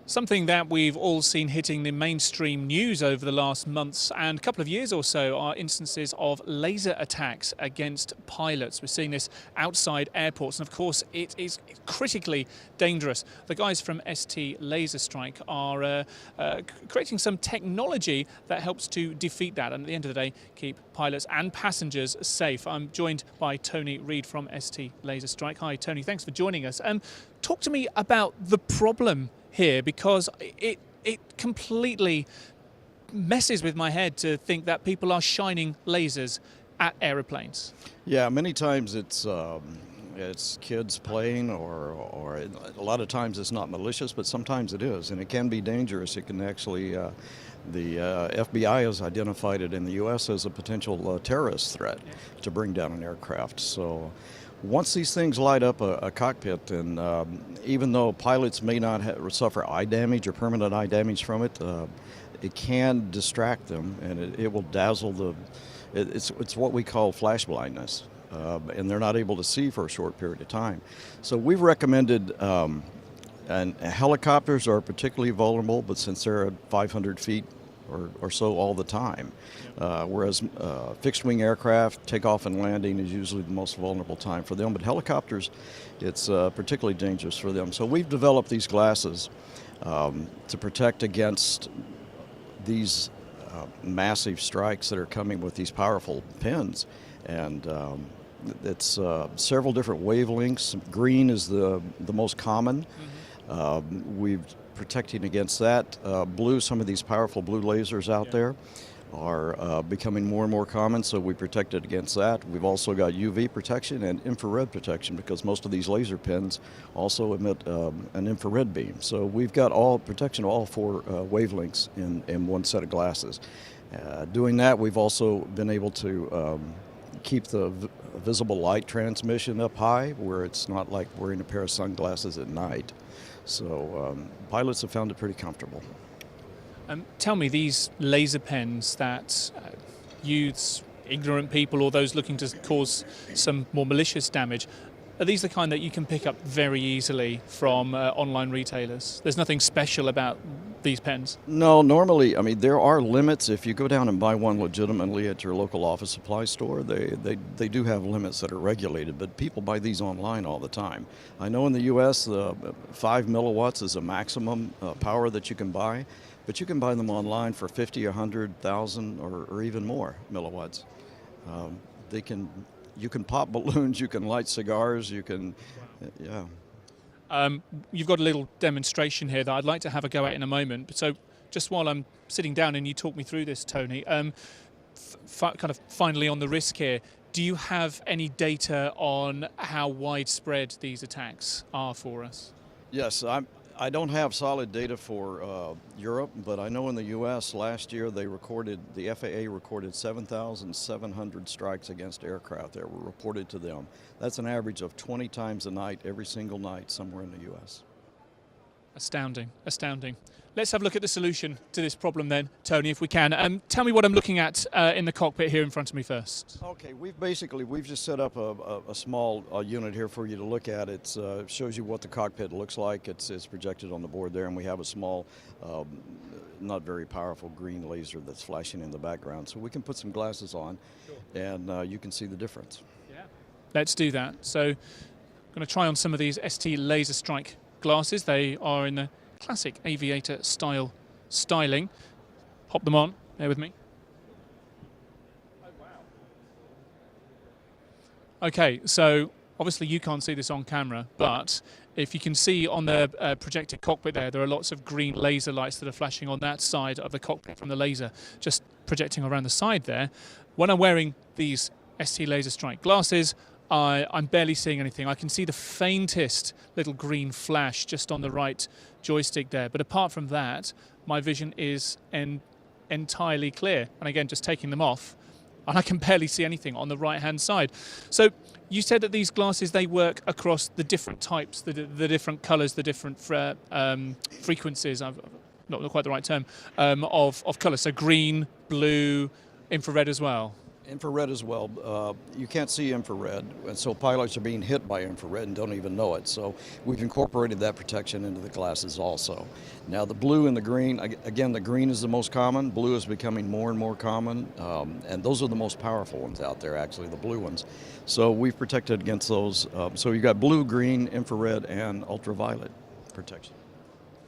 Something that we've all seen hitting the mainstream news over the last months and couple of years or so are instances of laser attacks against pilots. We're seeing this outside airports, and of course it is critically dangerous. The guys from ST Laserstrike are creating some technology that helps to defeat that and at the end of the day keep pilots and passengers safe. I'm joined by Tony Reid from ST Laserstrike. Hi Tony, thanks for joining us. Talk to me about the problem here, because it completely messes with my head to think that people are shining lasers at aeroplanes. Yeah, many times it's kids playing, or a lot of times it's not malicious, but sometimes it is, and it can be dangerous. It can actually, the FBI has identified it in the U.S. as a potential terrorist threat to bring down an aircraft. So once these things light up a cockpit, and even though pilots may not suffer eye damage or permanent eye damage from it, it can distract them, and it will dazzle it's what we call flash blindness, and they're not able to see for a short period of time. So we've recommended, and helicopters are particularly vulnerable, but since they're at 500 feet or so all the time, whereas fixed-wing aircraft, takeoff and landing is usually the most vulnerable time for them. But helicopters, it's particularly dangerous for them. So we've developed these glasses to protect against these massive strikes that are coming with these powerful pins. And it's several different wavelengths. Green is the most common. We've protecting against that. Blue, some of these powerful blue lasers out there are becoming more and more common, so we protected against that. We've also got UV protection and infrared protection, because most of these laser pins also emit an infrared beam. So we've got all protection of all four wavelengths in one set of glasses. Doing that, we've also been able to keep the visible light transmission up high, where it's not like wearing a pair of sunglasses at night. So pilots have found it pretty comfortable. Tell me, these laser pens that youths, ignorant people, or those looking to cause some more malicious damage, are these the kind that you can pick up very easily from online retailers? There's nothing special about these pens? No, normally, I mean, there are limits. If you go down and buy one legitimately at your local office supply store, they do have limits that are regulated, but people buy these online all the time. I know in the U.S., 5 milliwatts is a maximum power that you can buy, but you can buy them online for 50, 100,000, or even more milliwatts. You can pop balloons, you can light cigars, you can, yeah. You've got a little demonstration here that I'd like to have a go at in a moment. So just while I'm sitting down and you talk me through this, Tony, kind of finally on the risk here, do you have any data on how widespread these attacks are for us? Yes, I don't have solid data for Europe, but I know in the U.S. last year the FAA recorded 7,700 strikes against aircraft that were reported to them. That's an average of 20 times a night, every single night, somewhere in the U.S. Astounding, astounding. Let's have a look at the solution to this problem then, Tony, if we can. Tell me what I'm looking at in the cockpit here in front of me first. Okay, we've just set up a small unit here for you to look at. It shows you what the cockpit looks like. It's projected on the board there, and we have a small, not very powerful green laser that's flashing in the background. So we can put some glasses on, and you can see the difference. Yeah. Let's do that. So I'm going to try on some of these ST Laserstrike glasses. They are in the classic aviator style styling. Pop them on, bear with me. Oh, wow. Okay, so obviously you can't see this on camera, but if you can see on the projected cockpit there are lots of green laser lights that are flashing on that side of the cockpit from the laser, just projecting around the side there. When I'm wearing these ST Laserstrike glasses, I'm barely seeing anything. I can see the faintest little green flash just on the right joystick there. But apart from that, my vision is entirely clear. And again, just taking them off, and I can barely see anything on the right-hand side. So you said that these glasses, they work across the different types, the different colors, the different frequencies, not quite the right term, of color. So green, blue, infrared as well. Infrared as well. You can't see infrared, and so pilots are being hit by infrared and don't even know it. So we've incorporated that protection into the glasses also. Now the blue and the green, again, the green is the most common. Blue is becoming more and more common, and those are the most powerful ones out there, actually, the blue ones. So we've protected against those. So you've got blue, green, infrared, and ultraviolet protection.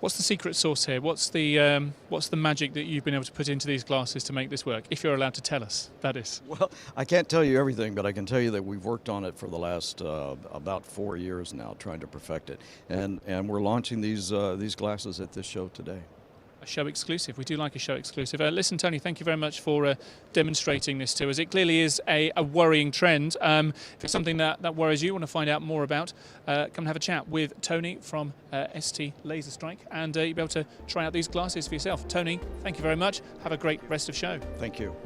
What's the secret sauce here? What's the magic that you've been able to put into these glasses to make this work? If you're allowed to tell us, that is. Well, I can't tell you everything, but I can tell you that we've worked on it for the last about 4 years now, trying to perfect it, and we're launching these glasses at this show today. A show exclusive. We do like a show exclusive. Listen, Tony, thank you very much for demonstrating this to us. It clearly is a worrying trend. If it's something that worries you, want to find out more about, come and have a chat with Tony from ST Laserstrike, and you'll be able to try out these glasses for yourself. Tony, thank you very much. Have a great rest of show. Thank you.